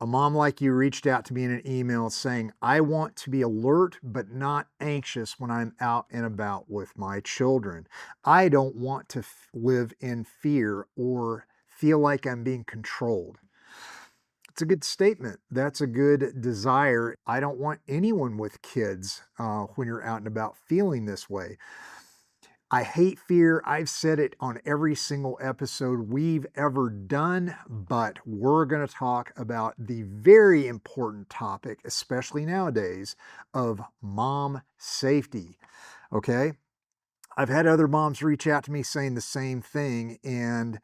A mom like you reached out to me in an email saying, I want to be alert but not anxious when I'm out and about with my children. I don't want to live in fear or feel like I'm being controlled. It's a good statement. That's a good desire. I don't want anyone with kids when you're out and about feeling this way. I hate fear. I've said it on every single episode we've ever done, but we're going to talk about the very important topic, especially nowadays, of mom safety. Okay. I've had other moms reach out to me saying the same thing, and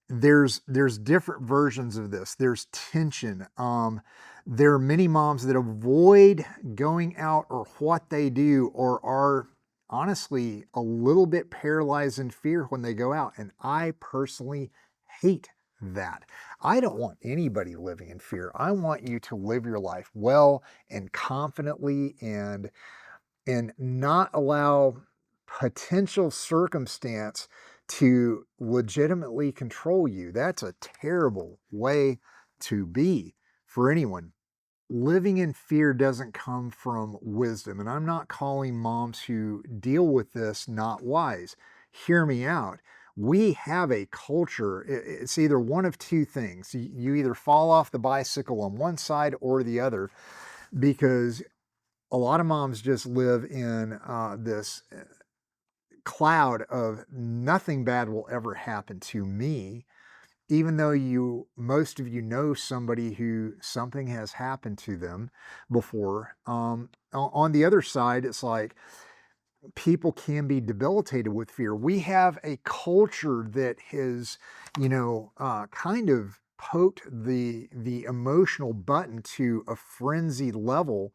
there's different versions of this. There's tension. There are many moms that avoid going out or what they do, or are honestly a little bit paralyzed in fear when they go out. And I personally hate that. I don't want anybody living in fear. I want you to live your life well and confidently, and not allow potential circumstance to legitimately control you. That's a terrible way to be for anyone. Living in fear doesn't come from wisdom. And I'm not calling moms who deal with this not wise. Hear me out. We have a culture, it's either one of two things. You either fall off the bicycle on one side or the other, because a lot of moms just live in this cloud of nothing bad will ever happen to me, even though most of you know somebody who something has happened to them before. On the other side, it's like people can be debilitated with fear. We have a culture that has, kind of poked the emotional button to a frenzied level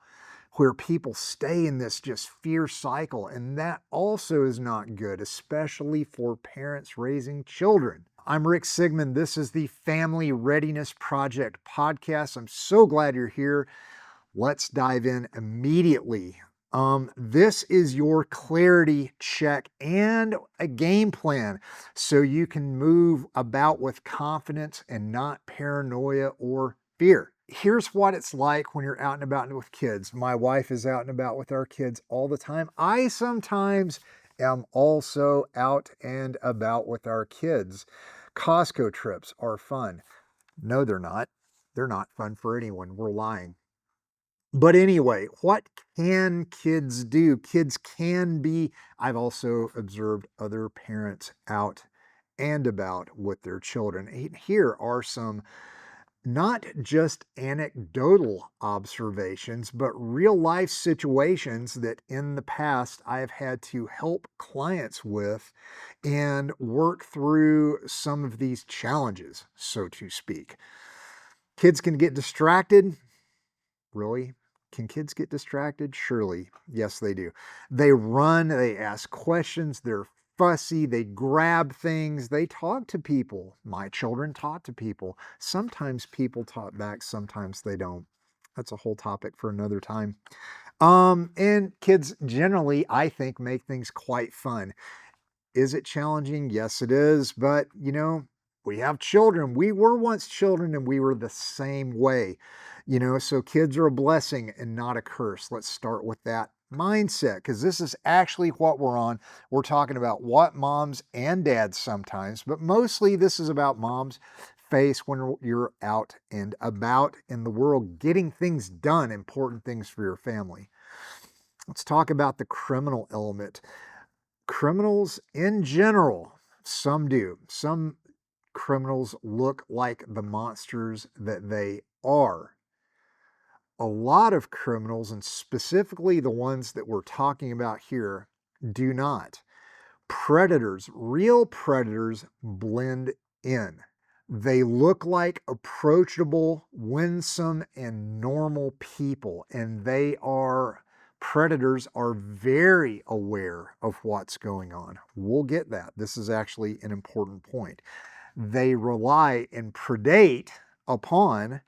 where people stay in this just fear cycle. And that also is not good, especially for parents raising children. I'm Rick Sigmund. This is the Family Readiness Project podcast. I'm so glad you're here. Let's dive in immediately. This is your clarity check and a game plan so you can move about with confidence and not paranoia or fear. Here's what it's like when you're out and about with kids. My wife is out and about with our kids all the time. I sometimes am also out and about with our kids. Costco trips are fun. No, they're not. They're not fun for anyone. We're lying. But anyway, what can kids do? Kids can be, I've also observed other parents out and about with their children. Here are some not just anecdotal observations, but real life situations that in the past I've had to help clients with and work through some of these challenges, so to speak. Kids can get distracted. Really? Can kids get distracted? Surely. Yes, they do. They run, they ask questions, they're fussy, they grab things, they talk to people. My children talk to people. Sometimes people talk back, sometimes they don't. That's a whole topic for another time. And kids generally, I think, make things quite fun. Is it challenging? Yes, it is. But, we have children. We were once children and we were the same way. So kids are a blessing and not a curse. Let's start with that mindset, because this is actually what we're on. We're talking about what moms and dads sometimes, but mostly this is about moms face when you're out and about in the world getting things done, important things for your family. Let's talk about the criminal element. Criminals in general, some do. Some criminals look like the monsters that they are. A lot of criminals, and specifically the ones that we're talking about here, do not. Predators, real predators, blend in. They look like approachable, winsome, and normal people, and predators are very aware of what's going on. We'll get that. This is actually an important point. They rely and predate upon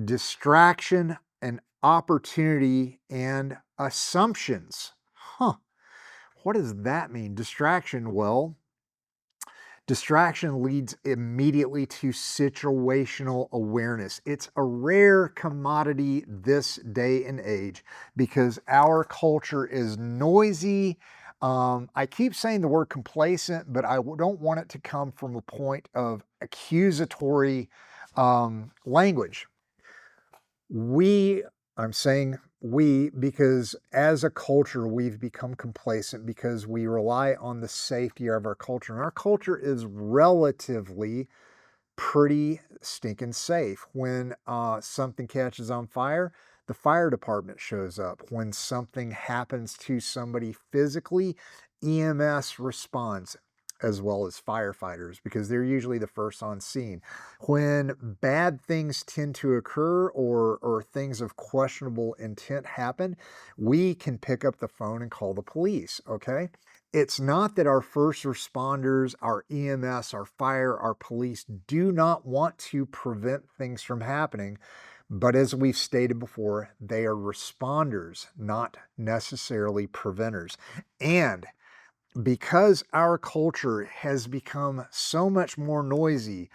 distraction and opportunity and assumptions. What does that mean? Distraction, well, Distraction leads immediately to situational awareness. It's a rare commodity this day and age because our culture is noisy. I keep saying the word complacent, but don't want it to come from a point of accusatory language. We, I'm saying we, because as a culture, we've become complacent because we rely on the safety of our culture. And our culture is relatively pretty stinking safe. When something catches on fire, the fire department shows up. When something happens to somebody physically, EMS responds, as well as firefighters, because they're usually the first on scene. When bad things tend to occur, or things of questionable intent happen, we can pick up the phone and call the police, okay? It's not that our first responders, our EMS, our fire, our police do not want to prevent things from happening, but as we've stated before, they are responders, not necessarily preventers. And because our culture has become so much more noisy,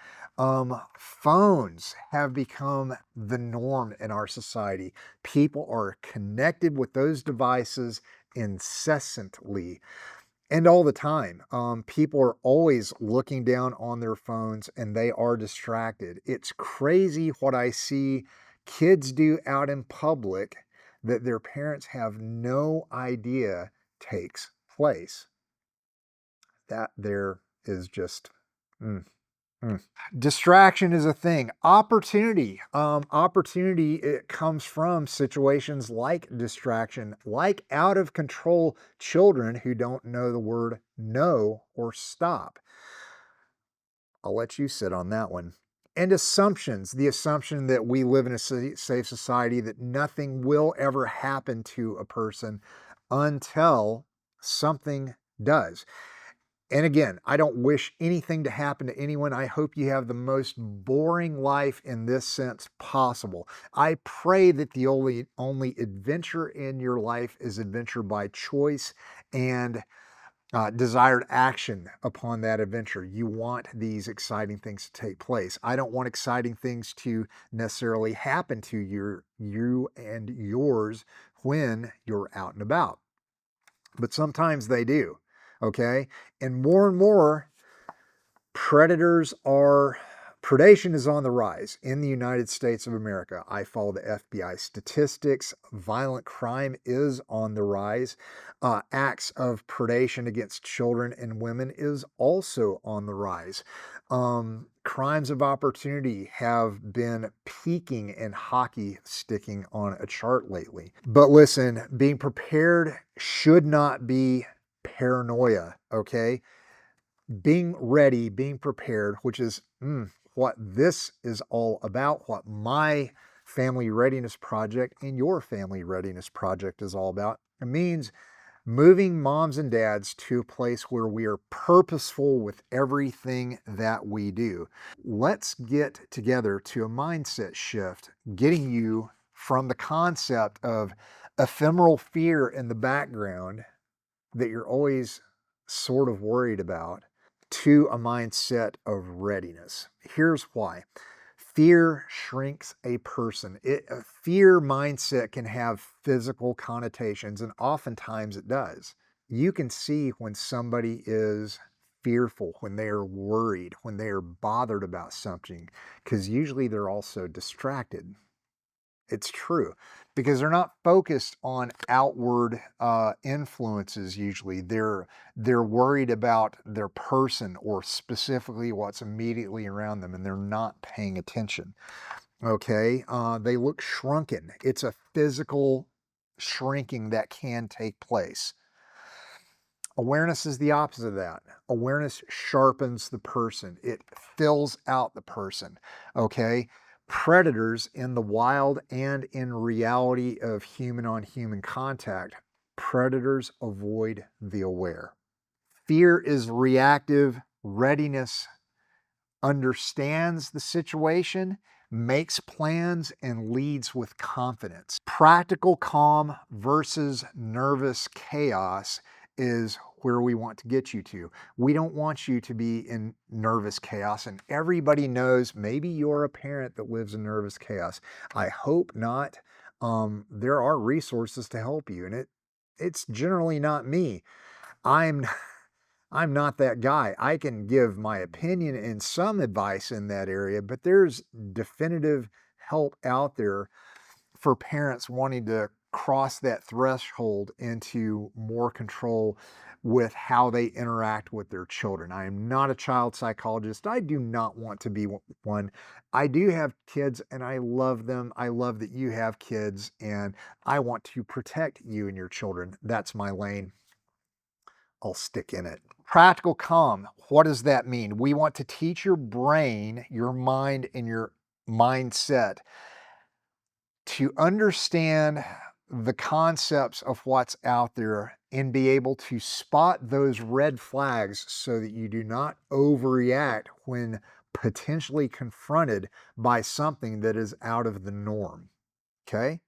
phones have become the norm in our society. People are connected with those devices incessantly and all the time. People are always looking down on their phones and they are distracted. It's crazy what I see kids do out in public that their parents have no idea takes place. That there is just mm, mm. Distraction is a thing. Opportunity, it comes from situations like distraction, like out of control children who don't know the word no or stop. I'll let you sit on that one. And assumptions, the assumption that we live in a safe society, that nothing will ever happen to a person until something does. And again, I don't wish anything to happen to anyone. I hope you have the most boring life in this sense possible. I pray that the only adventure in your life is adventure by choice and desired action upon that adventure. You want these exciting things to take place. I don't want exciting things to necessarily happen to you and yours when you're out and about. But sometimes they do, okay? And more, predation is on the rise in the United States of America. I follow the FBI statistics. Violent crime is on the rise. Acts of predation against children and women is also on the rise. Crimes of opportunity have been peaking and hockey sticking on a chart lately. But listen, being prepared should not be paranoia, okay? Being ready, being prepared, which is what this is all about, what my Family Readiness Project and your Family Readiness Project is all about. It means moving moms and dads to a place where we are purposeful with everything that we do. Let's get together to a mindset shift, getting you from the concept of ephemeral fear in the background that you're always sort of worried about to a mindset of readiness. Here's why. Fear shrinks a person. A fear mindset can have physical connotations, and oftentimes it does. You can see when somebody is fearful, when they are worried, when they are bothered about something, because usually they're also distracted. It's true, because they're not focused on outward influences. Usually, they're worried about their person or specifically what's immediately around them, and they're not paying attention. Okay, they look shrunken. It's a physical shrinking that can take place. Awareness is the opposite of that. Awareness sharpens the person. It fills out the person. Okay. Predators in the wild and in reality of human on human contact, predators avoid the aware. Fear is reactive. Readiness understands the situation, makes plans, and leads with confidence. Practical calm versus nervous chaos is where we want to get you to. We don't want you to be in nervous chaos. And everybody knows maybe you're a parent that lives in nervous chaos. I hope not. There are resources to help you, and it's generally not me. I'm I'm not that guy. I can give my opinion and some advice in that area, but there's definitive help out there for parents wanting to cross that threshold into more control with how they interact with their children. I am not a child psychologist. I do not want to be one. I do have kids and I love them. I love that you have kids and I want to protect you and your children. That's my lane. I'll stick in it. Practical calm. What does that mean? We want to teach your brain, your mind, and your mindset to understand the concepts of what's out there and be able to spot those red flags so that you do not overreact when potentially confronted by something that is out of the norm. Okay?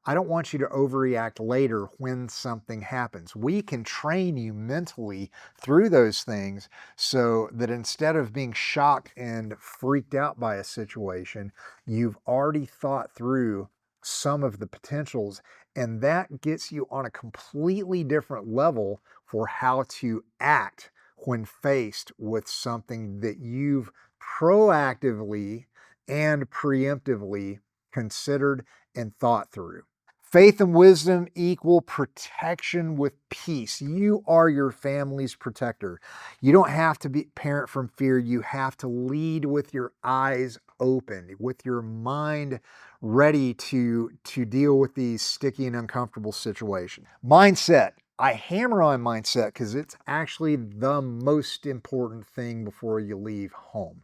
I don't want you to overreact later when something happens. We can train you mentally through those things so that instead of being shocked and freaked out by a situation, you've already thought through some of the potentials, and that gets you on a completely different level for how to act when faced with something that you've proactively and preemptively considered and thought through. Faith and wisdom equal protection with peace. You are your family's protector. You don't have to be parent from fear. You have to lead with your eyes open, with your mind ready to deal with these sticky and uncomfortable situations. Mindset. I hammer on mindset because it's actually the most important thing before you leave home.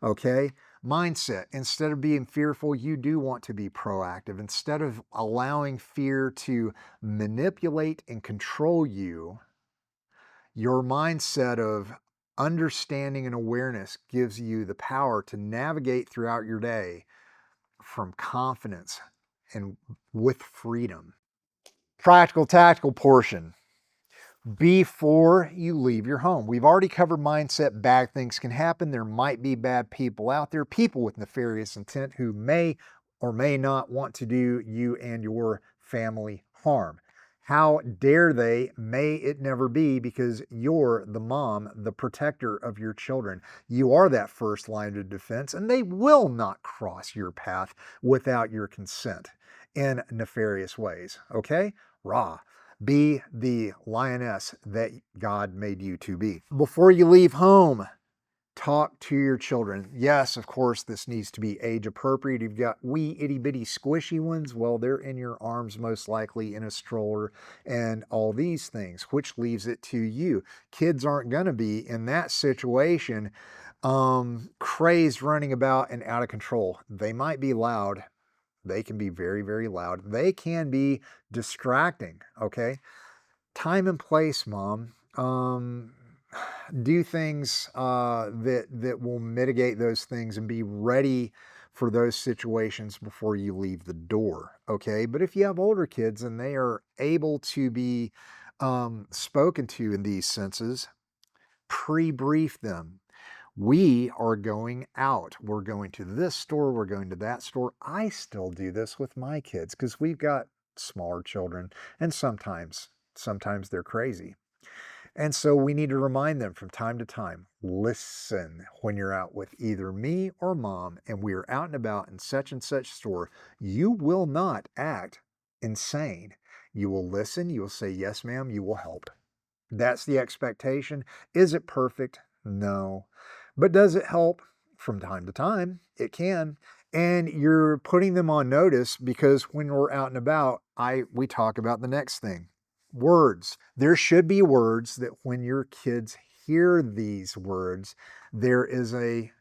Okay? Mindset. Instead of being fearful, you do want to be proactive. Instead of allowing fear to manipulate and control you, your mindset of understanding and awareness gives you the power to navigate throughout your day from confidence and with freedom. Practical, tactical portion. Before you leave your home. We've already covered mindset. Bad things can happen. There might be bad people out there, people with nefarious intent who may or may not want to do you and your family harm. How dare they? May it never be, because you're the mom, the protector of your children. You are that first line of defense, and they will not cross your path without your consent in nefarious ways. Okay? Rah. Be the lioness that God made you to be. Before you leave home, talk to your children. Yes, of course, this needs to be age appropriate. You've got wee itty bitty squishy ones. Well, they're in your arms most likely in a stroller and all these things, which leaves it to you. Kids aren't going to be in that situation crazed, running about and out of control. They might be loud. They can be very, very loud. They can be distracting, okay? Time and place, Mom. Do things that will mitigate those things and be ready for those situations before you leave the door, okay? But if you have older kids and they are able to be spoken to in these senses, pre-brief them. We are going out. We're going to this store. We're going to that store. I still do this with my kids because we've got smaller children, and sometimes they're crazy. And so we need to remind them from time to time, listen, when you're out with either me or mom and we are out and about in such and such store, you will not act insane. You will listen. You will say, yes, ma'am, you will help. That's the expectation. Is it perfect? No. But does it help? From time to time, it can. And you're putting them on notice because when we're out and about, we talk about the next thing. Words. There should be words that when your kids hear these words, there is an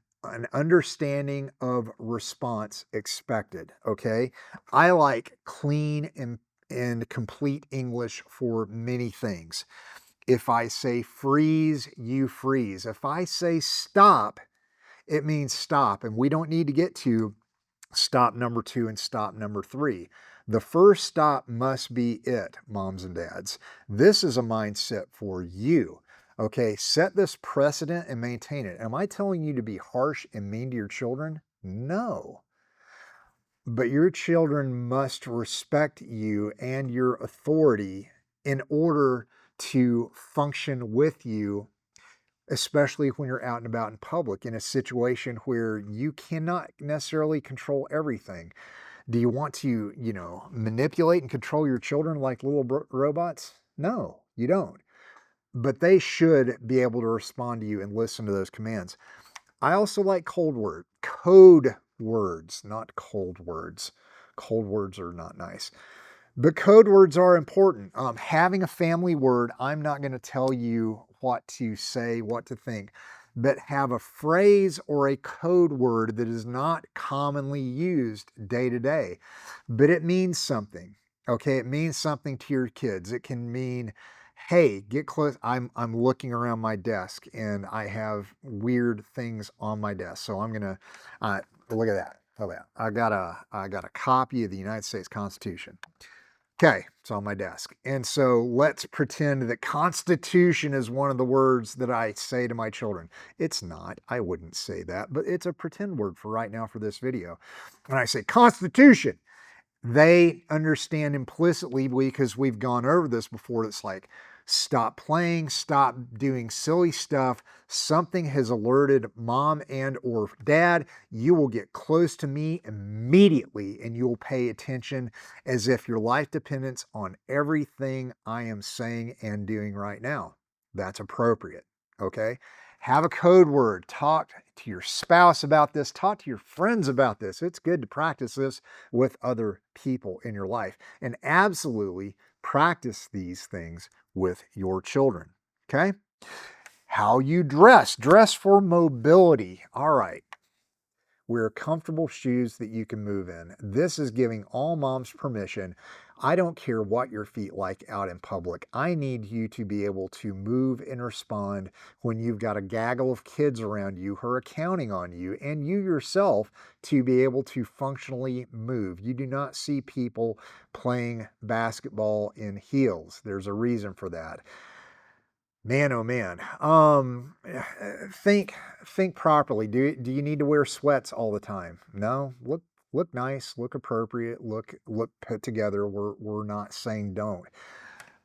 understanding of response expected. Okay. I like clean and complete English for many things. If I say freeze, you freeze. If I say stop, it means stop. And we don't need to get to stop number 2 and stop number 3. The first stop must be it, moms and dads. This is a mindset for you. Okay, set this precedent and maintain it. Am I telling you to be harsh and mean to your children? No. But your children must respect you and your authority in order to function with you, especially when you're out and about in public in a situation where you cannot necessarily control everything. Do you want to, manipulate and control your children like little robots? No, you don't. But they should be able to respond to you and listen to those commands. I also like code words, not cold words. Cold words are not nice. But code words are important. Having a family word, I'm not going to tell you what to say, what to think, but have a phrase or a code word that is not commonly used day to day, but it means something. Okay, it means something to your kids. It can mean, hey, get close. I'm looking around my desk and I have weird things on my desk. So I'm gonna look at that. Oh yeah, I got a copy of the United States Constitution. Okay, it's on my desk. And so let's pretend that Constitution is one of the words that I say to my children. It's not. I wouldn't say that, but it's a pretend word for right now for this video. And I say Constitution. They understand implicitly, because we've gone over this before. It's like, stop playing, stop doing silly stuff. Something has alerted mom and or dad. You will get close to me immediately and you will pay attention as if your life depends on everything I am saying and doing right now. That's appropriate. Okay. Have a code word. Talk to your spouse about this. Talk to your friends about this. It's good to practice this with other people in your life. And absolutely practice these things with your children. Okay? How you dress. Dress for mobility. All right. Wear comfortable shoes that you can move in. This is giving all moms permission. I don't care what your feet like out in public. I need you to be able to move and respond when you've got a gaggle of kids around you who are counting on you, and you yourself to be able to functionally move. You do not see people playing basketball in heels. There's a reason for that. Man, oh man. Think properly. Do you need to wear sweats all the time? No. Look nice, look appropriate, look put together. We're not saying don't.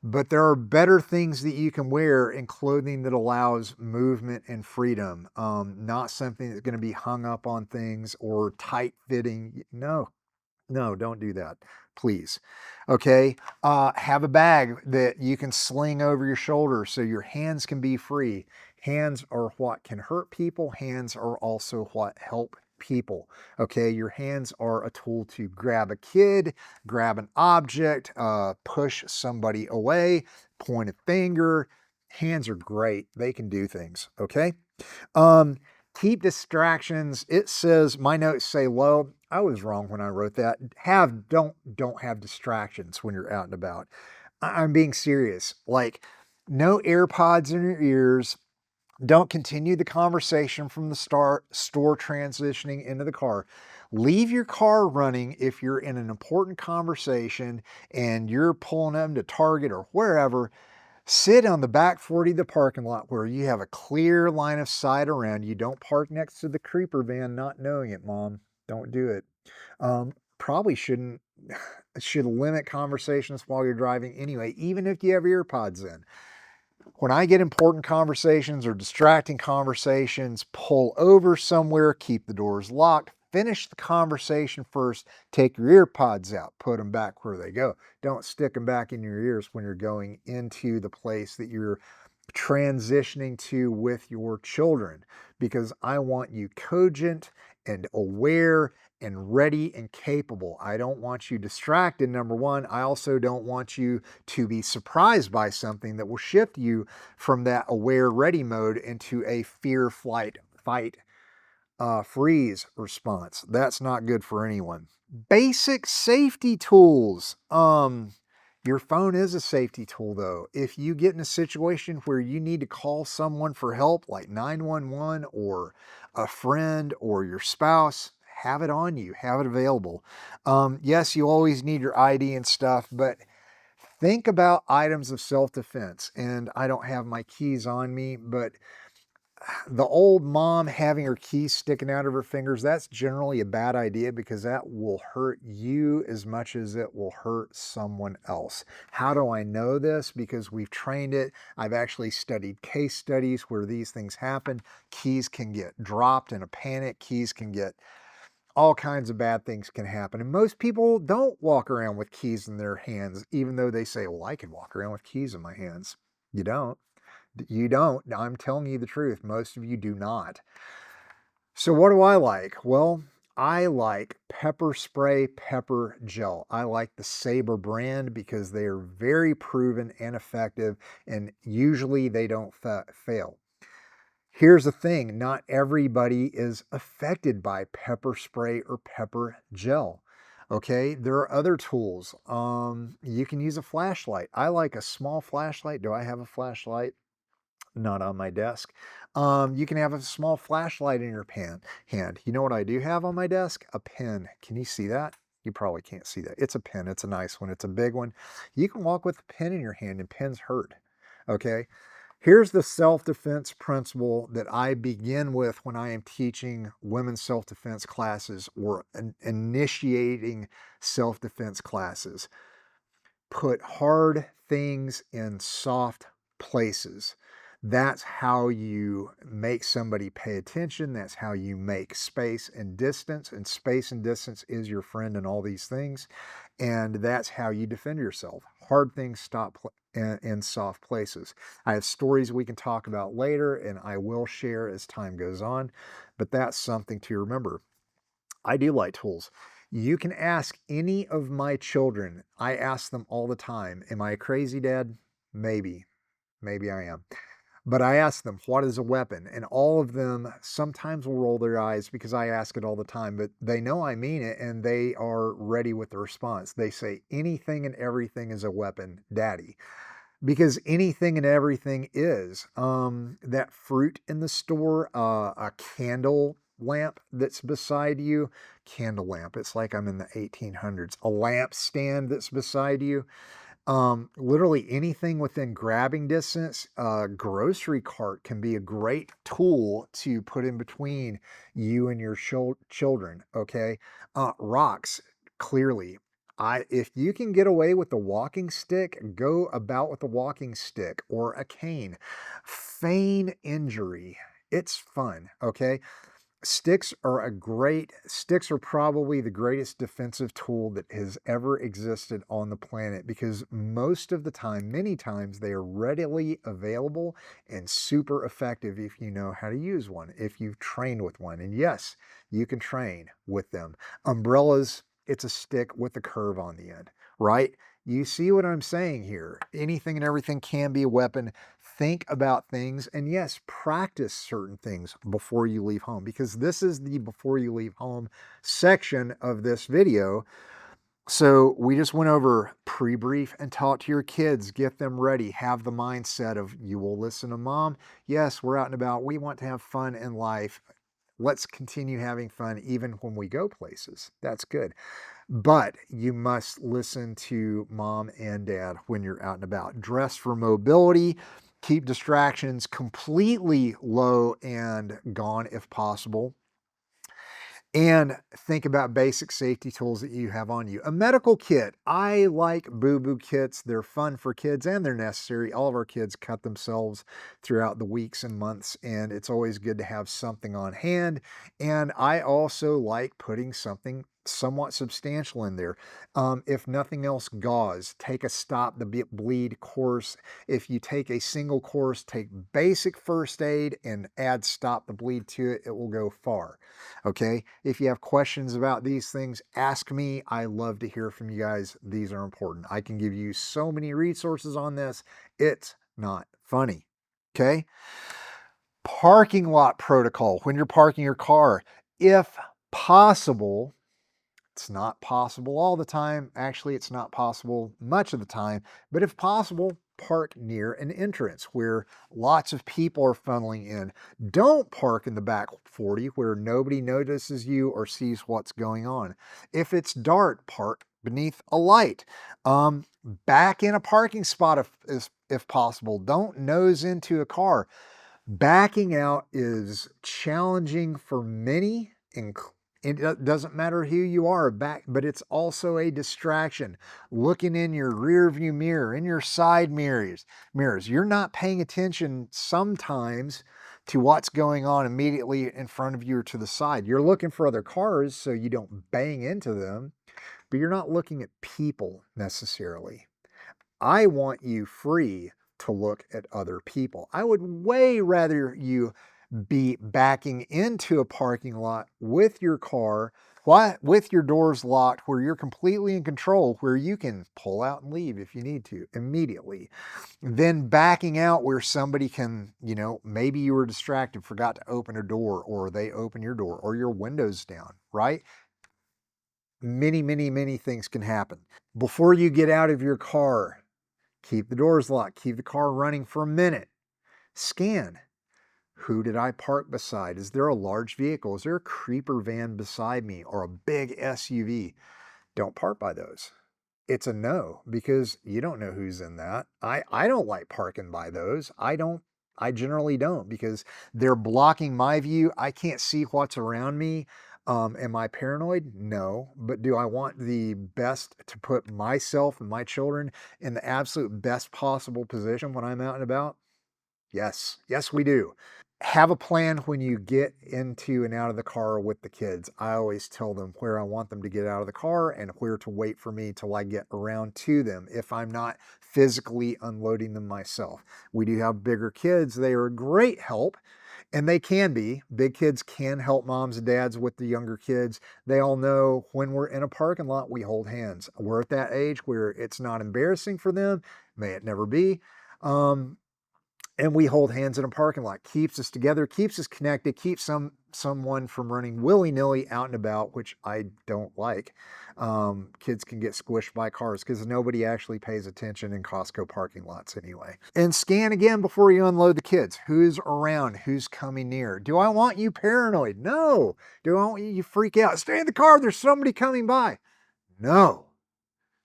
But there are better things that you can wear in clothing that allows movement and freedom. Not something that's going to be hung up on things or tight fitting. No, don't do that, please. Okay, have a bag that you can sling over your shoulder so your hands can be free. Hands are what can hurt people. Hands are also what help people. Okay, your hands are a tool to grab a kid, grab an object, push somebody away, point a finger. Hands are great. They can do things. Okay. Um, Keep distractions. It says, my notes say low. I was wrong when I wrote that. Don't have distractions when you're out and about. I'm being serious. Like, no AirPods in your ears. Don't continue the conversation from the store transitioning into the car. Leave your car running if you're in an important conversation and you're pulling them to Target or wherever. Sit on the back 40 of the parking lot where you have a clear line of sight around you. Don't park next to the creeper van not knowing it, Mom. Don't do it. Probably should limit conversations while you're driving anyway, even if you have earpods in. When I get important conversations or distracting conversations, pull over somewhere, keep the doors locked, finish the conversation first, take your earpods out, put them back where they go. Don't stick them back in your ears when you're going into the place that you're transitioning to with your children, because I want you cogent and aware and ready and capable. I don't want you distracted, number one. I also don't want you to be surprised by something that will shift you from that aware ready mode into a fear, flight, fight, freeze response. That's not good for anyone. Basic safety tools. Your phone is a safety tool though. If you get in a situation where you need to call someone for help, like 911 or a friend or your spouse, have it on you, have it available. Yes, you always need your ID and stuff, but think about items of self-defense. And I don't have my keys on me, but the old mom having her keys sticking out of her fingers, that's generally a bad idea because that will hurt you as much as it will hurt someone else. How do I know this? Because we've trained it. I've actually studied case studies where these things happen. Keys can get dropped in a panic. Keys can get all kinds of bad things can happen. And most people don't walk around with keys in their hands, even though they say, well, I can walk around with keys in my hands. You don't. You don't. I'm telling you the truth. Most of you do not. So what do I like? Well, I like pepper spray, pepper gel. I like the Sabre brand because they are very proven and effective, and usually they don't fail. Here's the thing, not everybody is affected by pepper spray or pepper gel. Okay, there are other tools. You can use a flashlight. I like a small flashlight. Do I have a flashlight? Not on my desk. You can have a small flashlight in your hand. You know what I do have on my desk? A pen. Can you see that? You probably can't see that. It's a pen. It's a nice one. It's a big one. You can walk with a pen in your hand, and pens hurt. Okay. Here's the self-defense principle that I begin with when I am teaching women's self-defense classes or initiating self-defense classes. Put hard things in soft places. That's how you make somebody pay attention. That's how you make space and distance. And space and distance is your friend in all these things. And that's how you defend yourself. Hard things stop in soft places. I have stories we can talk about later, and I will share as time goes on. But that's something to remember. I do like tools. You can ask any of my children. I ask them all the time, am I a crazy dad? Maybe. Maybe I am. But I ask them, what is a weapon? And all of them sometimes will roll their eyes because I ask it all the time, but they know I mean it and they are ready with the response. They say, anything and everything is a weapon, Daddy. Because anything and everything is. That fruit in the store, a candle lamp that's beside you, candle lamp. It's like I'm in the 1800s. A lamp stand that's beside you. Literally anything within grabbing distance. A grocery cart can be a great tool to put in between you and your children. Okay. Rocks, clearly. If you can get away with the walking stick, go about with a walking stick or a cane. Feign injury. It's fun. Okay. Sticks are probably the greatest defensive tool that has ever existed on the planet because most of the time, many times, they are readily available and super effective if you know how to use one, if you've trained with one. And yes, you can train with them. Umbrellas, it's a stick with a curve on the end, right? You see what I'm saying here. Anything and everything can be a weapon. Think about things, and yes, practice certain things before you leave home, because this is the before you leave home section of this video. So we just went over pre-brief and talk to your kids, get them ready, have the mindset of you will listen to mom. Yes, we're out and about. We want to have fun in life. Let's continue having fun even when we go places. That's good. But you must listen to mom and dad when you're out and about. Dress for mobility. Keep distractions completely low and gone if possible. And think about basic safety tools that you have on you. A medical kit. I like boo-boo kits. They're fun for kids and they're necessary. All of our kids cut themselves throughout the weeks and months, and it's always good to have something on hand. And I also like putting something somewhat substantial in there. If nothing else, gauze. Take a stop the bleed course. If you take a single course, take basic first aid and add stop the bleed to it. It will go far. Okay. If you have questions about these things, ask me. I love to hear from you guys. These are important. I can give you so many resources on this. It's not funny. Okay. Parking lot protocol. When you're parking your car, if possible, it's not possible all the time. Actually, it's not possible much of the time, but if possible, park near an entrance where lots of people are funneling in. Don't park in the back 40 where nobody notices you or sees what's going on. If it's dark, park beneath a light. Back in a parking spot if possible. Don't nose into a car. Backing out is challenging for many, it doesn't matter who you are, but it's also a distraction. Looking in your rear view mirror, in your side mirrors, you're not paying attention sometimes to what's going on immediately in front of you or to the side. You're looking for other cars so you don't bang into them, but you're not looking at people necessarily. I want you free to look at other people. I would way rather you be backing into a parking lot with your car, with your doors locked, where you're completely in control, where you can pull out and leave if you need to immediately, than backing out where somebody can, maybe you were distracted, forgot to open a door, or they open your door, or your window's down, right? Many, many, many things can happen. Before you get out of your car, keep the doors locked, keep the car running for a minute. Scan. Who did I park beside? Is there a large vehicle? Is there a creeper van beside me or a big SUV? Don't park by those. It's a no, because you don't know who's in that. I don't like parking by those. I generally don't, because they're blocking my view. I can't see what's around me. Am I paranoid? No. But do I want the best to put myself and my children in the absolute best possible position when I'm out and about? Yes. Yes, we do. Have a plan when you get into and out of the car with the kids. I always tell them where I want them to get out of the car and where to wait for me till I get around to them if I'm not physically unloading them myself. We do have bigger kids. They are a great help, and they can be. Big kids can help moms and dads with the younger kids. They all know when we're in a parking lot, we hold hands. We're at that age where it's not embarrassing for them. May it never be. And we hold hands in a parking lot. Keeps us together, keeps us connected, keeps someone from running willy-nilly out and about, which I don't like. Kids can get squished by cars because nobody actually pays attention in Costco parking lots anyway. And scan again before you unload the kids. Who's around? Who's coming near? Do I want you paranoid? No. Do I want you freak out? Stay in the car. There's somebody coming by. No.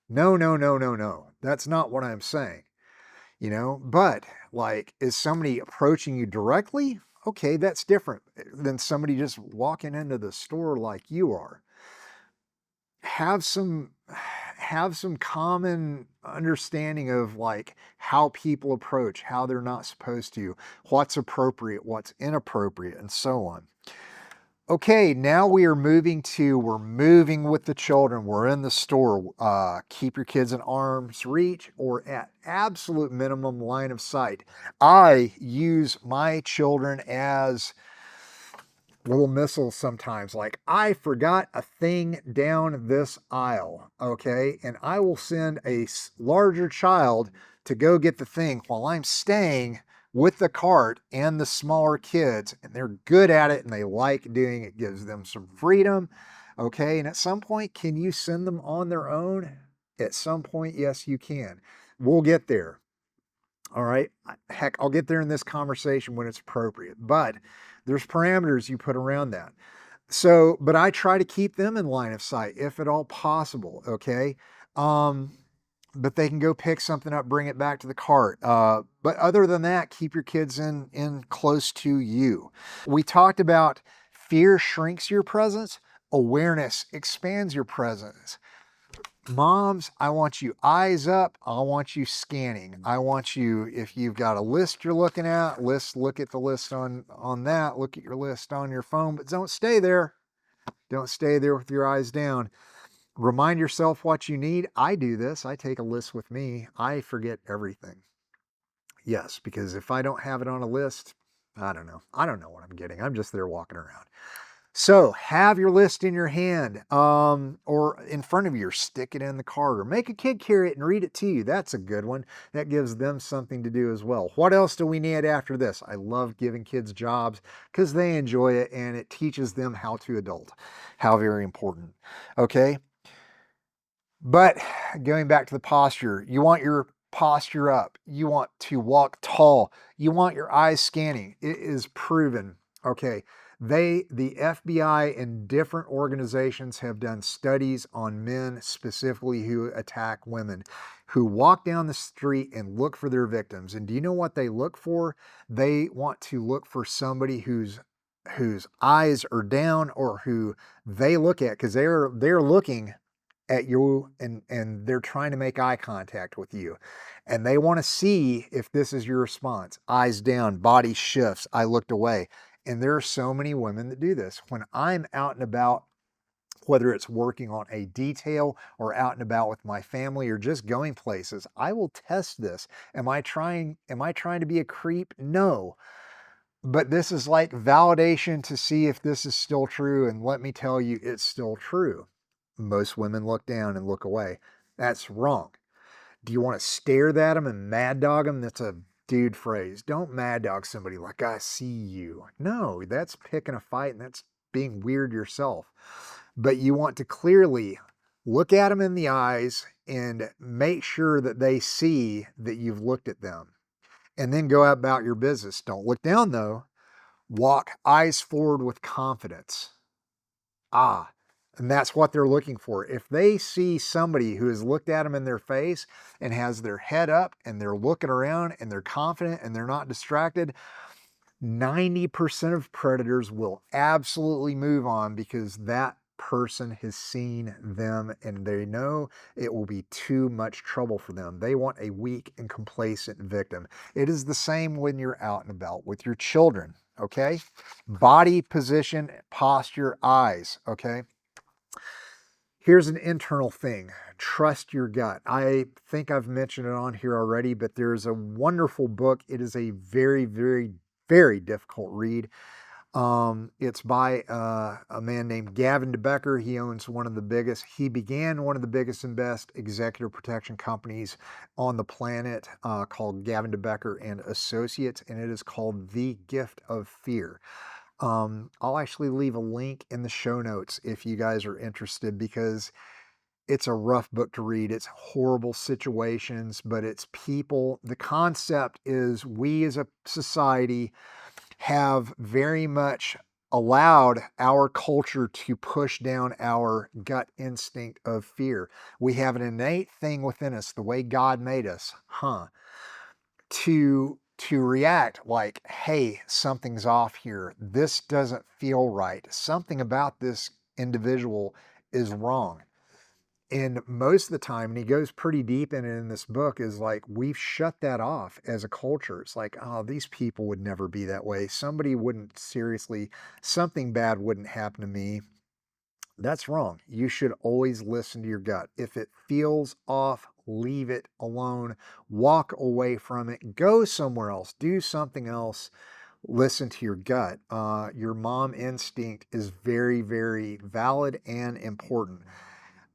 No, no, no, no, no. That's not what I'm saying. But like, is somebody approaching you directly? Okay, that's different than somebody just walking into the store like you are. Have some common understanding of like how people approach, how they're not supposed to, what's appropriate, what's inappropriate, and so on. Okay, now we're moving with the children. We're in the store. Keep your kids in arm's reach or at absolute minimum line of sight. I use my children as little missiles sometimes. Like, I forgot a thing down this aisle, okay? And I will send a larger child to go get the thing while I'm staying with the cart and the smaller kids, and they're good at it and they like doing it. Gives them some freedom, okay? And at some point, can you send them on their own? At some point, yes, you can. We'll get there. All right. Heck, I'll get there in this conversation when it's appropriate, but there's parameters you put around that. So, but I try to keep them in line of sight if at all possible. Okay. But they can go pick something up, bring it back to the cart. But other than that, keep your kids in close to you. We talked about fear shrinks your presence. Awareness expands your presence. Moms, I want you eyes up. I want you scanning. I want you, if you've got a list you're looking at, look at the list on that. Look at your list on your phone, but don't stay there. Don't stay there with your eyes down. Remind yourself what you need. I do this. I take a list with me. I forget everything. Yes, because if I don't have it on a list, I don't know. I don't know what I'm getting. I'm just there walking around. So have your list in your hand or in front of you, or stick it in the car, or make a kid carry it and read it to you. That's a good one. That gives them something to do as well. What else do we need after this? I love giving kids jobs because they enjoy it and it teaches them how to adult. How very important. Okay. But going back to the posture, you want your posture up. You want to walk tall. You want your eyes scanning. It is proven. Okay. The FBI and different organizations have done studies on men specifically who attack women, who walk down the street and look for their victims. And do you know what they look for? They want to look for somebody whose eyes are down, or who they look at, because they're looking at you, and they're trying to make eye contact with you, and they want to see if this is your response. Eyes down, body shifts, I looked away. And there are so many women that do this. When I'm out and about, whether it's working on a detail or out and about with my family or just going places, I will test this. Am I trying to be a creep? No. But this is like validation to see if this is still true. And let me tell you, it's still true. Most women look down and look away. That's wrong. Do you want to stare at them and mad dog them? That's a dude phrase. Don't mad dog somebody like, I see you. No, that's picking a fight, and that's being weird yourself. But you want to clearly look at them in the eyes and make sure that they see that you've looked at them. And then go about your business. Don't look down though. Walk eyes forward with confidence. And that's what they're looking for. If they see somebody who has looked at them in their face and has their head up and they're looking around and they're confident and they're not distracted, 90% of predators will absolutely move on, because that person has seen them and they know it will be too much trouble for them. They want a weak and complacent victim. It is the same when you're out and about with your children, okay? Body position, posture, eyes, okay? Here's an internal thing. Trust your gut. I think I've mentioned it on here already, but there's a wonderful book. It is a very, very, very difficult read. It's by a man named Gavin DeBecker. He began one of the biggest and best executive protection companies on the planet, called Gavin DeBecker and Associates, and it is called The Gift of Fear. I'll actually leave a link in the show notes if you guys are interested, because it's a rough book to read. It's horrible situations, but it's people. The concept is we as a society have very much allowed our culture to push down our gut instinct of fear. We have an innate thing within us, the way God made us, to react like, hey, something's off here. This doesn't feel right. Something about this individual is wrong. And most of the time, and he goes pretty deep in it in this book, is like, we've shut that off as a culture. It's like, oh, these people would never be that way. Something bad wouldn't happen to me. That's wrong. You should always listen to your gut. If it feels off, leave it alone. Walk away from it. Go somewhere else. Do something else. Listen to your gut. Your mom instinct is very, very valid and important.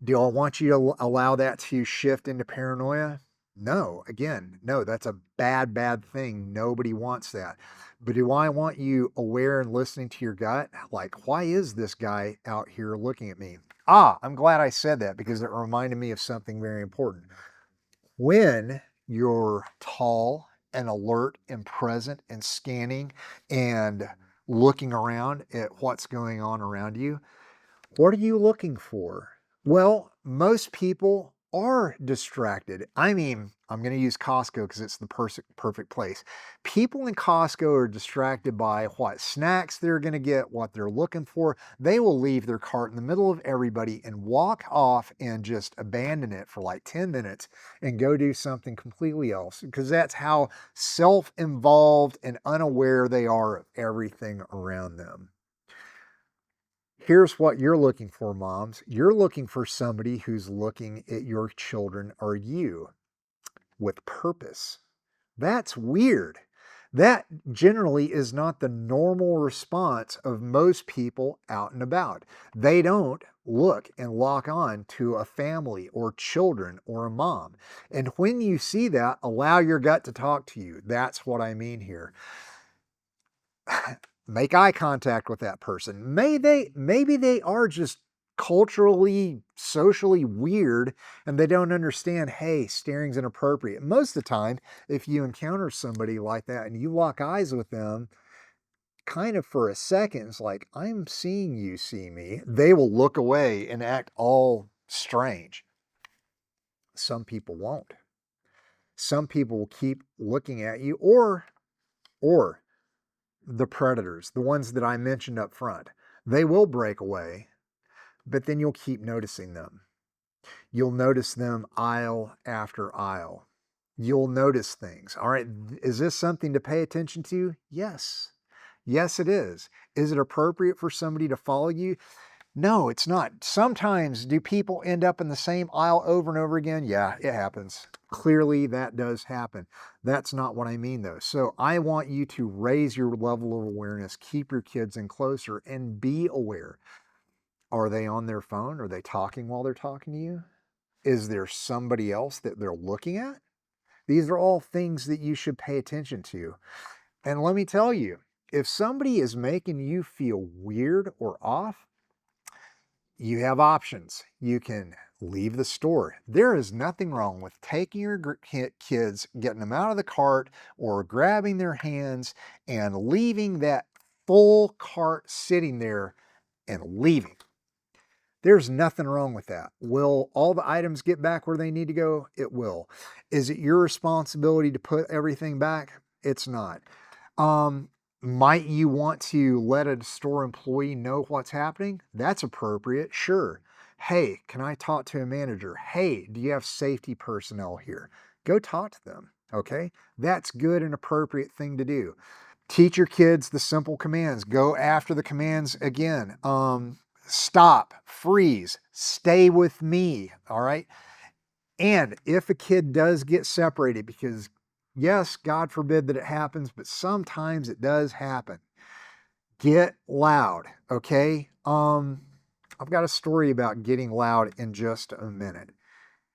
Do I want you to allow that to shift into paranoia? No. Again, no, that's a bad, bad thing. Nobody wants that. But do I want you aware and listening to your gut? Like, why is this guy out here looking at me? I'm glad I said that, because it reminded me of something very important. When you're tall and alert and present and scanning and looking around at what's going on around you, what are you looking for? Well, most people are distracted. I mean, I'm going to use Costco because it's the perfect place. People in Costco are distracted by what snacks they're going to get, what they're looking for. They will leave their cart in the middle of everybody and walk off and just abandon it for like 10 minutes and go do something completely else, because that's how self-involved and unaware they are of everything around them. Here's what you're looking for, moms. You're looking for somebody who's looking at your children or you with purpose. That's weird. That generally is not the normal response of most people out and about. They don't look and lock on to a family or children or a mom. And when you see that, allow your gut to talk to you. That's what I mean here. Make eye contact with that person. Maybe they are just culturally, socially weird, and they don't understand, hey, staring's inappropriate. Most of the time, if you encounter somebody like that and you lock eyes with them, kind of for a second, it's like, I'm seeing you see me. They will look away and act all strange. Some people won't. Some people will keep looking at you, or the predators, the ones that I mentioned up front. They will break away, but then you'll keep noticing them. You'll notice them aisle after aisle. You'll notice things. All right, is this something to pay attention to? Yes. Yes, it is. Is it appropriate for somebody to follow you? No, it's not. Sometimes do people end up in the same aisle over and over again? Yeah, it happens. Clearly that does happen. That's not what I mean though. So I want you to raise your level of awareness, keep your kids in closer, and be aware. Are they on their phone? Are they talking while they're talking to you? Is there somebody else that they're looking at? These are all things that you should pay attention to. And let me tell you, if somebody is making you feel weird or off, you have options. You can leave the store. There is nothing wrong with taking your kids, getting them out of the cart, or grabbing their hands and leaving that full cart sitting there and leaving. There's nothing wrong with that. Will all the items get back where they need to go? It will. Is it your responsibility to put everything back? It's not. Might you want to let a store employee know what's happening? That's appropriate, sure. Hey, can I talk to a manager? Hey, do you have safety personnel here? Go talk to them, okay? That's good and appropriate thing to do. Teach your kids the simple commands. Go after the commands again. Stop, freeze, stay with me, all right? And if a kid does get separated, because yes, God forbid that it happens, but sometimes it does happen, get loud, okay? I've got a story about getting loud in just a minute,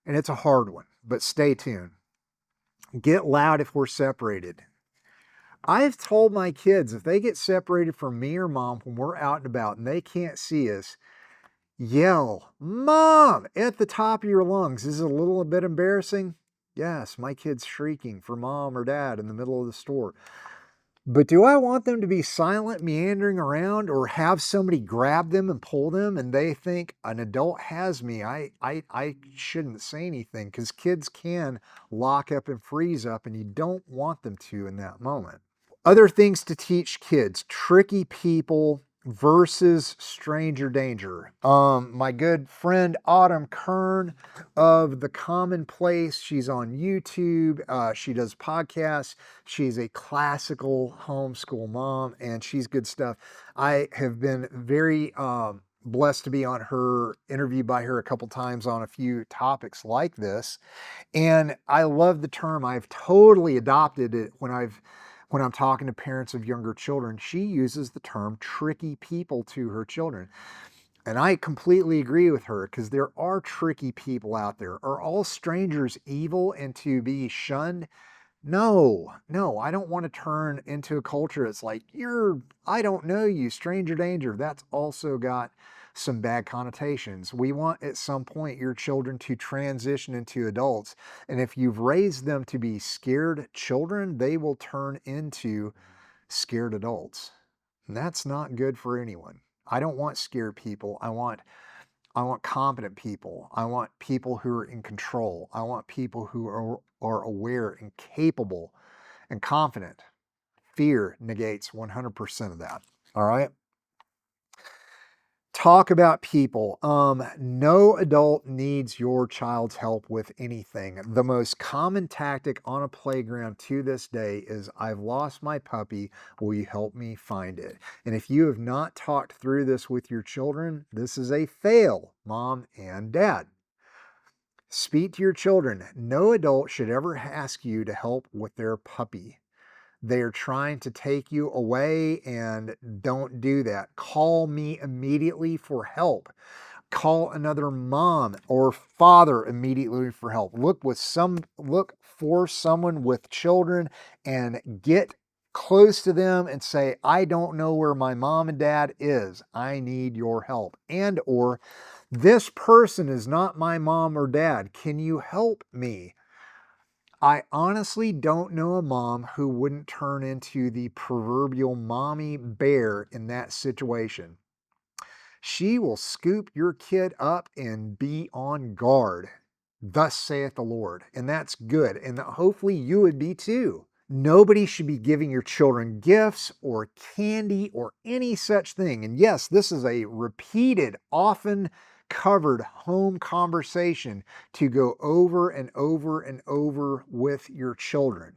and it's a hard one, but stay tuned. Get loud if we're separated. I've told my kids if they get separated from me or mom when we're out and about and they can't see us, yell, "Mom," at the top of your lungs. Is it a little bit embarrassing? Yes, my kid's shrieking for mom or dad in the middle of the store. But do I want them to be silent, meandering around, or have somebody grab them and pull them and they think an adult has me? I shouldn't say anything, because kids can lock up and freeze up and you don't want them to in that moment. Other things to teach kids: tricky people versus stranger danger. My good friend Autumn Kern of The Commonplace, she's on YouTube. She does podcasts. She's a classical homeschool mom, and she's good stuff. I have been very blessed to be on her, interviewed by her a couple times on a few topics like this. And I love the term. I've totally adopted it when I'm talking to parents of younger children. She uses the term tricky people to her children. And I completely agree with her, because there are tricky people out there. Are all strangers evil and to be shunned? No, I don't want to turn into a culture that's like, I don't know you, stranger danger. That's also got some bad connotations. We want at some point your children to transition into adults. And if you've raised them to be scared children, they will turn into scared adults. And that's not good for anyone. I don't want scared people. I want competent people. I want people who are in control. I want people who are aware and capable and confident. Fear negates 100% of that. All right. Talk about people. No adult needs your child's help with anything. The most common tactic on a playground to this day is, "I've lost my puppy. Will you help me find it?" And if you have not talked through this with your children, this is a fail, mom and dad. Speak to your children. No adult should ever ask you to help with their puppy. They're trying to take you away, and don't do that. Call me immediately for help. Call another mom or father immediately for help. Look for someone with children and get close to them and say, "I don't know where my mom and dad is. I need your help." And or This person is not my mom or dad. Can you help me? I honestly don't know a mom who wouldn't turn into the proverbial mommy bear in that situation. She will scoop your kid up and be on guard. Thus saith the Lord. And that's good. And hopefully you would be too. Nobody should be giving your children gifts or candy or any such thing. And yes, this is a repeated, often covered home conversation to go over and over and over with your children.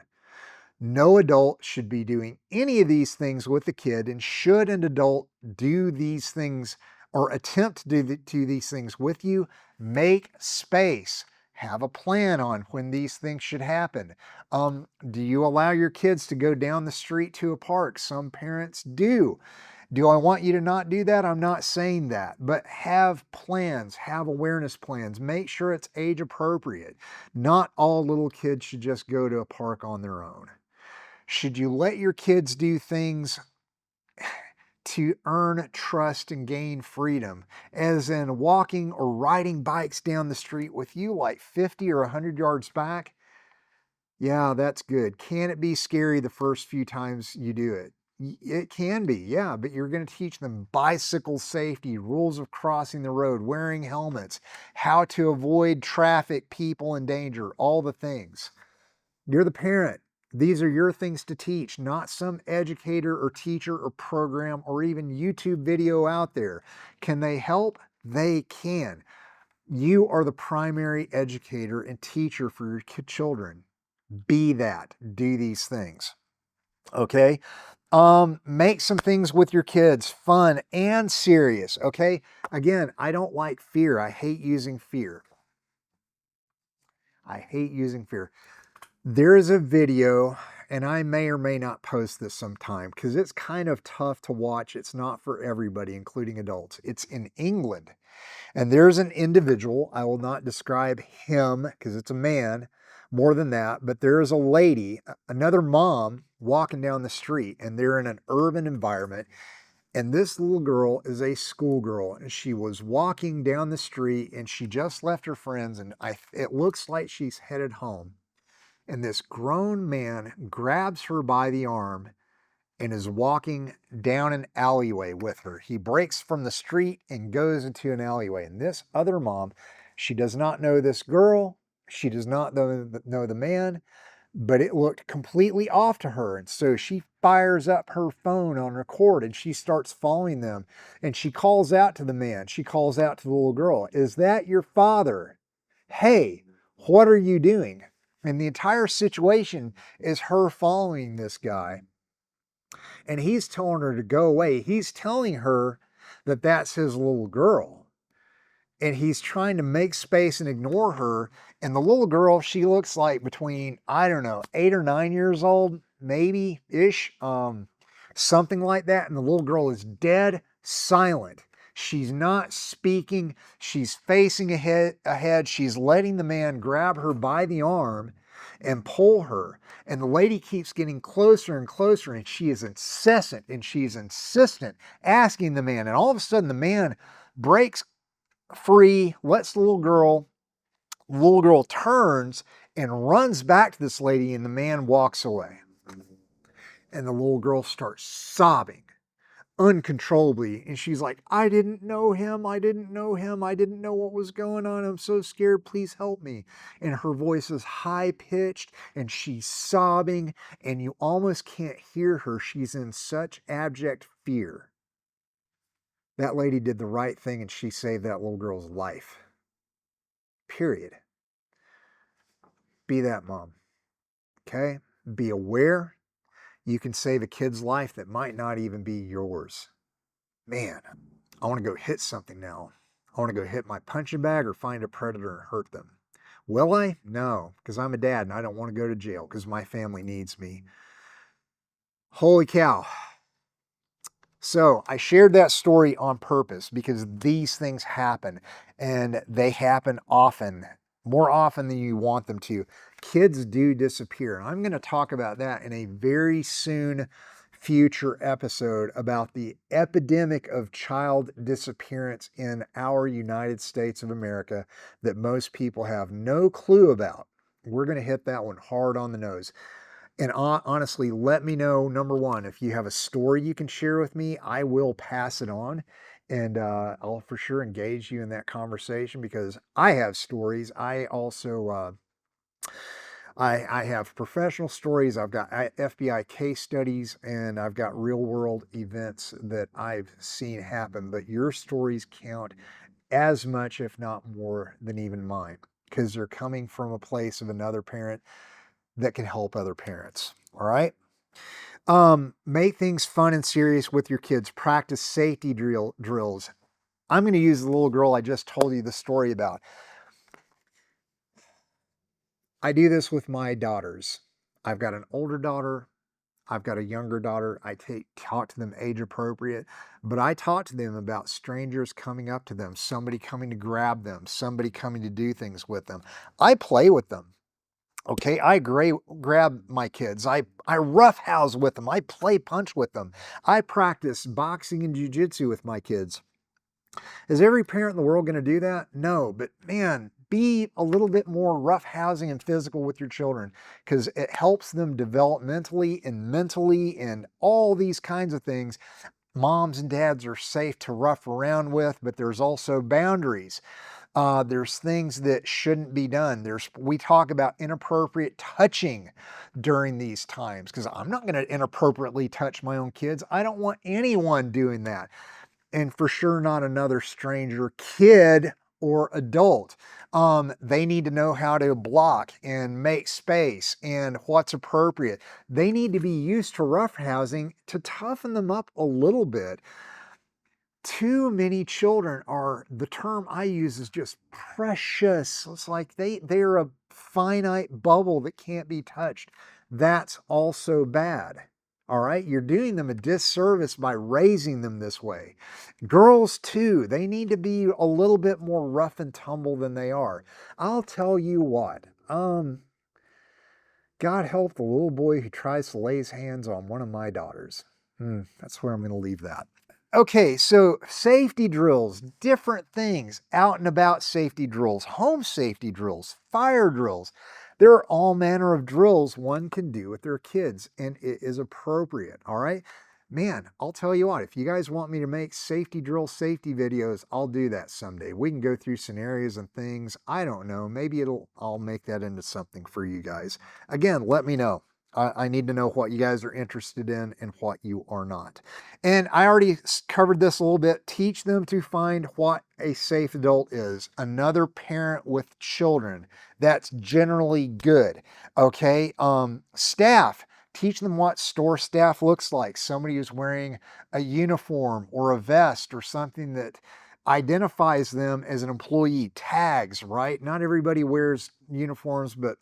No adult should be doing any of these things with the kid, and should an adult do these things or attempt to do these things with you, make space. Have a plan on when these things should happen. Do you allow your kids to go down the street to a park? Some parents do. Do I want you to not do that? I'm not saying that, but have plans, have awareness plans. Make sure it's age appropriate. Not all little kids should just go to a park on their own. Should you let your kids do things to earn trust and gain freedom, as in walking or riding bikes down the street with you like 50 or 100 yards back? Yeah, that's good. Can it be scary the first few times you do it? It can be, yeah, but you're going to teach them bicycle safety, rules of crossing the road, wearing helmets, how to avoid traffic, people in danger, all the things. You're the parent. These are your things to teach, not some educator or teacher or program or even YouTube video out there. Can they help? They can. You are the primary educator and teacher for your children. Be that. Do these things. Okay? Make some things with your kids fun and serious. Okay? Again, I don't like fear. I hate using fear. I hate using fear. There is a video, and I may or may not post this sometime because it's kind of tough to watch. It's not for everybody, including adults. It's in England. And there's an individual, I will not describe him because it's a man, more than that, but there is a lady, another mom, walking down the street, and they're in an urban environment. And this little girl is a schoolgirl, and she was walking down the street, and she just left her friends, and it looks like she's headed home. And this grown man grabs her by the arm and is walking down an alleyway with her. He breaks from the street and goes into an alleyway. And this other mom, she does not know this girl. She does not know the man, but it looked completely off to her. And so she fires up her phone on record and she starts following them. And she calls out to the man. She calls out to the little girl, "Is that your father? Hey, what are you doing?" And the entire situation is her following this guy. And he's telling her to go away. He's telling her that that's his little girl. And he's trying to make space and ignore her. And the little girl, she looks like between, I don't know, 8 or 9 years old, maybe ish, something like that. And the little girl is dead silent. She's not speaking. She's facing ahead. She's letting the man grab her by the arm and pull her. And the lady keeps getting closer and closer, and she is incessant and she's insistent, asking the man. And all of a sudden, the man breaks free, lets the little girl. The little girl turns and runs back to this lady, and the man walks away. And the little girl starts sobbing uncontrollably. And she's like, "I didn't know him. I didn't know him. I didn't know what was going on. I'm so scared. Please help me." And her voice is high pitched and she's sobbing, and you almost can't hear her. She's in such abject fear. That lady did the right thing and she saved that little girl's life. Period. Be that mom. Okay? Be aware. You can save a kid's life that might not even be yours. Man, I want to go hit something now. I want to go hit my punching bag or find a predator and hurt them. Will I? No, because I'm a dad and I don't want to go to jail because my family needs me. Holy cow. So I shared that story on purpose because these things happen, and they happen often, more often than you want them to. Kids do disappear. I'm going to talk about that in a very soon future episode about the epidemic of child disappearance in our United States of America that most people have no clue about. We're going to hit that one hard on the nose. And honestly, let me know, number one, if you have a story you can share with me, I will pass it on. And I'll for sure engage you in that conversation because I have stories. I also I have professional stories. I've got FBI case studies, and I've got real world events that I've seen happen. But your stories count as much, if not more, than even mine because they're coming from a place of another parent that can help other parents. All right. Make things fun and serious with your kids. Practice safety drills. I'm going to use the little girl I just told you the story about. I do this with my daughters. I've got an older daughter. I've got a younger daughter. I talk to them age appropriate, but I talk to them about strangers coming up to them, somebody coming to grab them, somebody coming to do things with them. I play with them. Okay, I grab my kids. I roughhouse with them. I play punch with them. I practice boxing and jujitsu with my kids. Is every parent in the world going to do that? No, but man, be a little bit more roughhousing and physical with your children because it helps them developmentally and mentally and all these kinds of things. Moms and dads are safe to rough around with, but there's also boundaries. There's things that shouldn't be done. We talk about inappropriate touching during these times because I'm not going to inappropriately touch my own kids. I don't want anyone doing that. And for sure not another stranger, kid or adult. They need to know how to block and make space and what's appropriate. They need to be used to roughhousing to toughen them up a little bit. Too many children the term I use is just precious. It's like they're a finite bubble that can't be touched. That's also bad. All right, you're doing them a disservice by raising them this way. Girls too, they need to be a little bit more rough and tumble than they are. I'll tell you what, God help the little boy who tries to lay his hands on one of my daughters. That's where I'm going to leave that. Okay, so safety drills, different things, out and about safety drills, home safety drills, fire drills. There are all manner of drills one can do with their kids, and it is appropriate, all right? Man, I'll tell you what, if you guys want me to make safety drill safety videos, I'll do that someday. We can go through scenarios and things. I don't know. Maybe I'll make that into something for you guys. Again, let me know. I need to know what you guys are interested in and what you are not. And I already covered this a little bit. Teach them to find what a safe adult is. Another parent with children. That's generally good. Okay. Staff. Teach them what store staff looks like. Somebody who's wearing a uniform or a vest or something that identifies them as an employee. Tags, right? Not everybody wears uniforms, but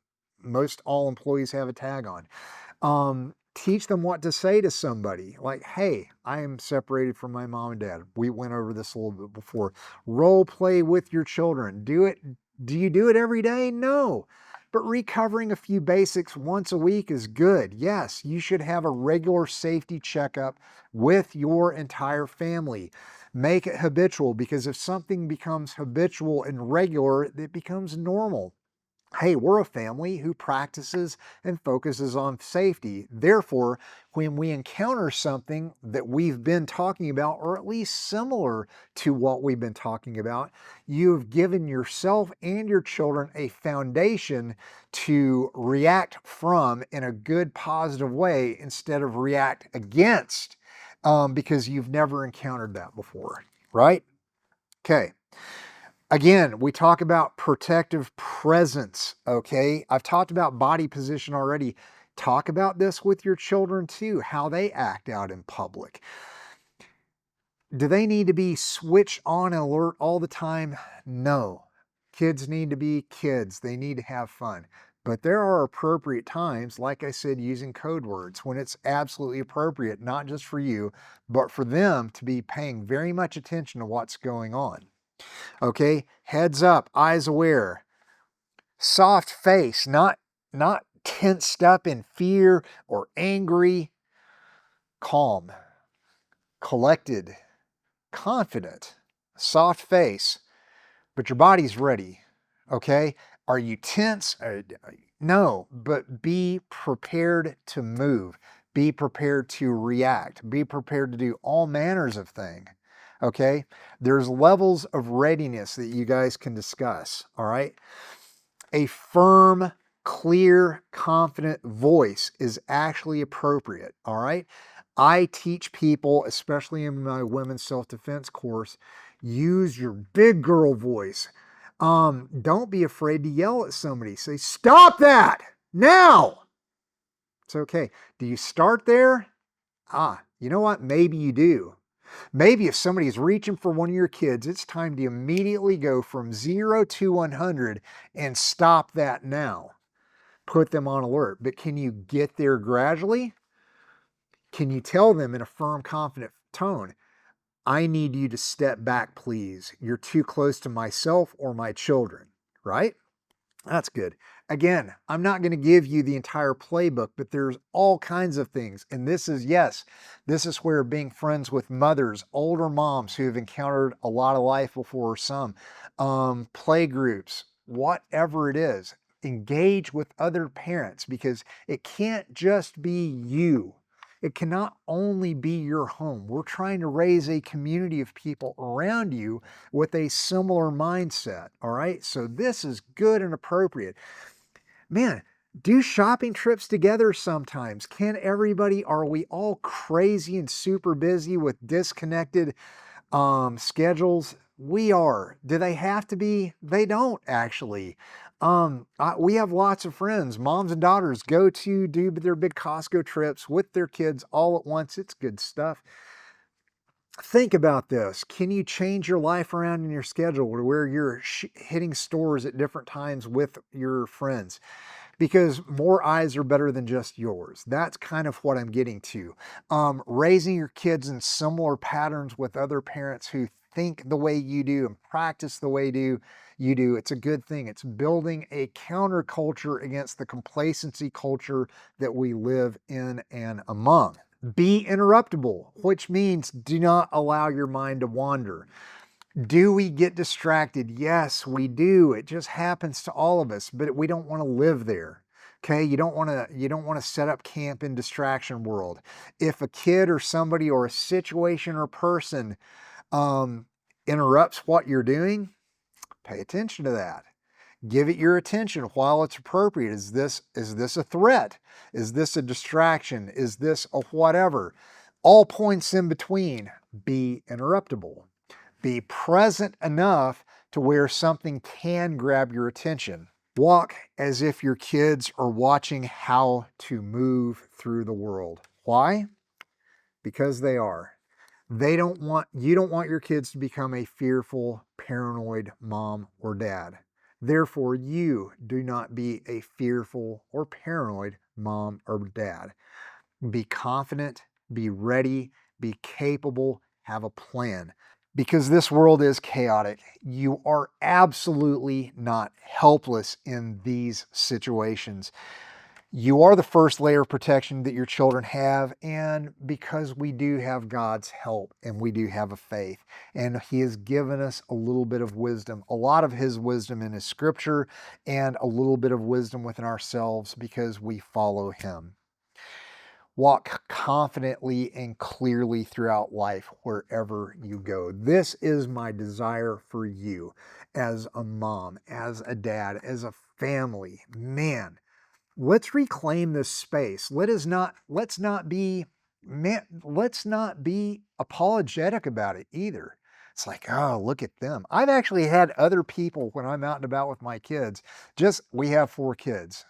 most all employees have a tag on. Teach them what to say to somebody. Like, hey, I am separated from my mom and dad. We went over this a little bit before. Role play with your children. Do you do it every day? No. But recovering a few basics once a week is good. Yes, you should have a regular safety checkup with your entire family. Make it habitual because if something becomes habitual and regular, it becomes normal. Hey, we're a family who practices and focuses on safety. Therefore, when we encounter something that we've been talking about, or at least similar to what we've been talking about, you've given yourself and your children a foundation to react from in a good, positive way instead of react against because you've never encountered that before, right? Okay. Again, we talk about protective presence, okay? I've talked about body position already. Talk about this with your children too, how they act out in public. Do they need to be switched on and alert all the time? No. Kids need to be kids. They need to have fun. But there are appropriate times, like I said, using code words, when it's absolutely appropriate, not just for you, but for them to be paying very much attention to what's going on. Okay, heads up, eyes aware, soft face, not tensed up in fear or angry, calm, collected, confident, soft face, but your body's ready. Okay? Are you tense? No, but be prepared to move. Be prepared to react. Be prepared to do all manners of things. Okay? There's levels of readiness that you guys can discuss. All right? A firm, clear, confident voice is actually appropriate. All right? I teach people, especially in my women's self-defense course, use your big girl voice. Don't be afraid to yell at somebody. Say, stop that now. It's okay. Do you start there? You know what? Maybe you do. Maybe if somebody's reaching for one of your kids, it's time to immediately go from 0 to 100 and stop that now. Put them on alert. But can you get there gradually? Can you tell them in a firm, confident tone, I need you to step back, please. You're too close to myself or my children, right? That's good. Again, I'm not going to give you the entire playbook, but there's all kinds of things. And this is, yes, this is where being friends with mothers, older moms who have encountered a lot of life before some, play groups, whatever it is, engage with other parents because it can't just be you. It cannot only be your home. We're trying to raise a community of people around you with a similar mindset, all right? So this is good and appropriate. Man, do shopping trips together sometimes. Can everybody, are we all crazy and super busy with disconnected schedules? We are. Do they have to be? They don't actually. We have lots of friends, moms and daughters go to do their big Costco trips with their kids all at once. It's good stuff. Think about this. Can you change your life around in your schedule where you're hitting stores at different times with your friends? Because more eyes are better than just yours. That's kind of what I'm getting to. Raising your kids in similar patterns with other parents who think the way you do and practice the way you do. It's a good thing. It's building a counterculture against the complacency culture that we live in and among. Be interruptible, which means do not allow your mind to wander. Do we get distracted? Yes, we do. It just happens to all of us, but we don't want to live there. Okay, you don't want to set up camp in distraction world. If a kid or somebody or a situation or person interrupts what you're doing, pay attention to that. Give it your attention while it's appropriate. Is this a threat? Is this a distraction? Is this a whatever? All points in between. Be interruptible. Be present enough to where something can grab your attention. Walk as if your kids are watching how to move through the world. Why? Because they are. You don't want your kids to become a fearful, paranoid mom or dad. Therefore, you do not be a fearful or paranoid mom or dad. Be confident, be ready, be capable, have a plan. Because this world is chaotic, you are absolutely not helpless in these situations. You are the first layer of protection that your children have, and because we do have God's help and we do have a faith, and He has given us a little bit of wisdom, a lot of His wisdom in His scripture, and a little bit of wisdom within ourselves because we follow Him. Walk confidently and clearly throughout life wherever you go. This is my desire for you as a mom, as a dad, as a family. Man, let's reclaim this space. Let's not be apologetic about it either. It's like, oh, look at them. I've actually had other people when I'm out and about with my kids. We have 4 kids.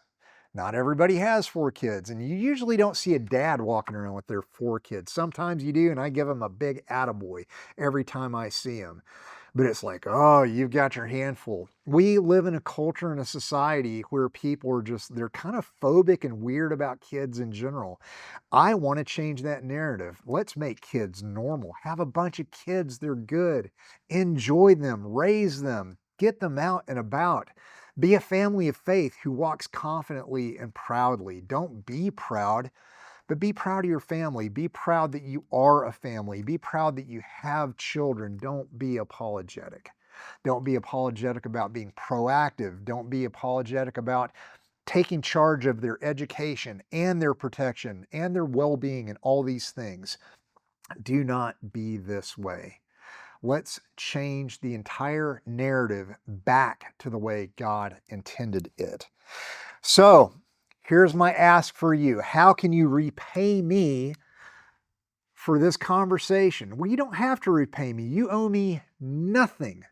Not everybody has 4 kids, and you usually don't see a dad walking around with their 4 kids. Sometimes you do, and I give them a big attaboy every time I see them. But it's like, oh, you've got your handful. We live in a culture and a society where people are they're kind of phobic and weird about kids in general. I want to change that narrative. Let's make kids normal. Have a bunch of kids. They're good. Enjoy them. Raise them. Get them out and about. Be a family of faith who walks confidently and proudly. Don't be proud. but be proud of your family. Be proud that you are a family. Be proud that you have children. Don't be apologetic. Don't be apologetic about being proactive. Don't be apologetic about taking charge of their education and their protection and their well-being and all these things. Do not be this way. Let's change the entire narrative back to the way God intended it. So, here's my ask for you. How can you repay me for this conversation? Well, you don't have to repay me. You owe me nothing.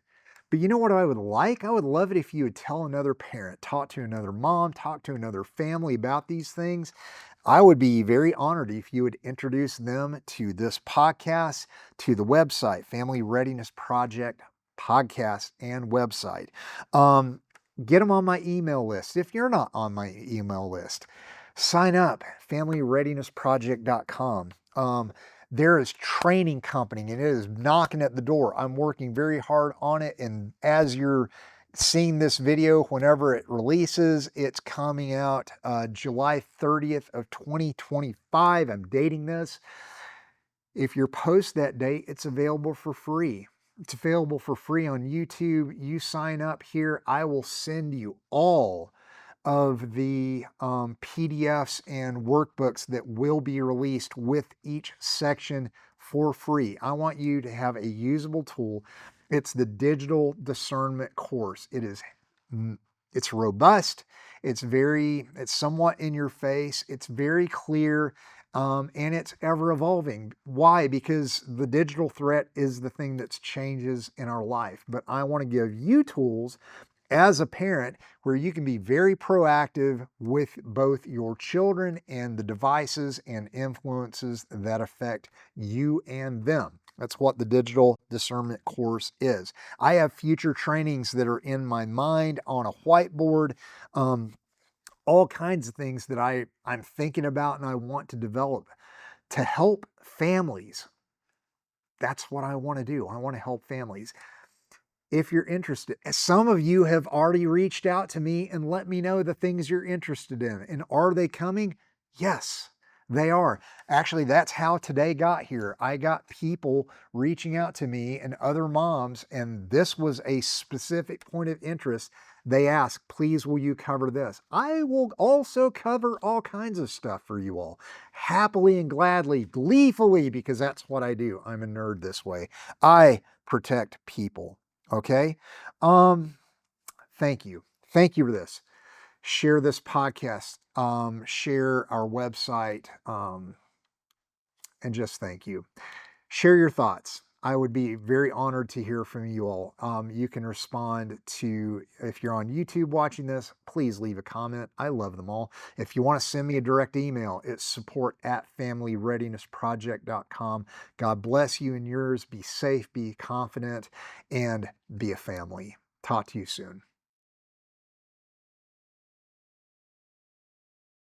But you know what I would like? I would love it if you would tell another parent, talk to another mom, talk to another family about these things. I would be very honored if you would introduce them to this podcast, to the website, Family Readiness Project podcast and website. Get them on my email list. If you're not on my email list, sign up, familyreadinessproject.com. There is training company and it is knocking at the door. I'm working very hard on it. And as you're seeing this video, whenever it releases, it's coming out July 30th of 2025. I'm dating this. If you're post that date, it's available for free. It's available for free on YouTube. You sign up here, I will send you all of the PDFs and workbooks that will be released with each section for free. I want you to have a usable tool. It's the digital discernment course. It's robust. It's somewhat in your face. It's very clear. And it's ever evolving. Why? Because the digital threat is the thing that changes in our life. But I want to give you tools as a parent where you can be very proactive with both your children and the devices and influences that affect you and them. That's what the digital discernment course is. I have future trainings that are in my mind on a whiteboard. All kinds of things that I'm thinking about and I want to develop to help families. That's what I want to do. I want to help families. If you're interested, some of you have already reached out to me and let me know the things you're interested in. And are they coming? Yes, they are. Actually, that's how today got here. I got people reaching out to me and other moms, and this was a specific point of interest. They asked, please, will you cover this? I will also cover all kinds of stuff for you all, happily and gladly, gleefully, because that's what I do. I'm a nerd this way. I protect people. Okay. Thank you. Thank you for this. Share this podcast, share our website, and just thank you. Share your thoughts. I would be very honored to hear from you all. You can respond to, if you're on YouTube watching this, please leave a comment. I love them all. If you want to send me a direct email, it's support@familyreadinessproject.com. God bless you and yours. Be safe, be confident, and be a family. Talk to you soon.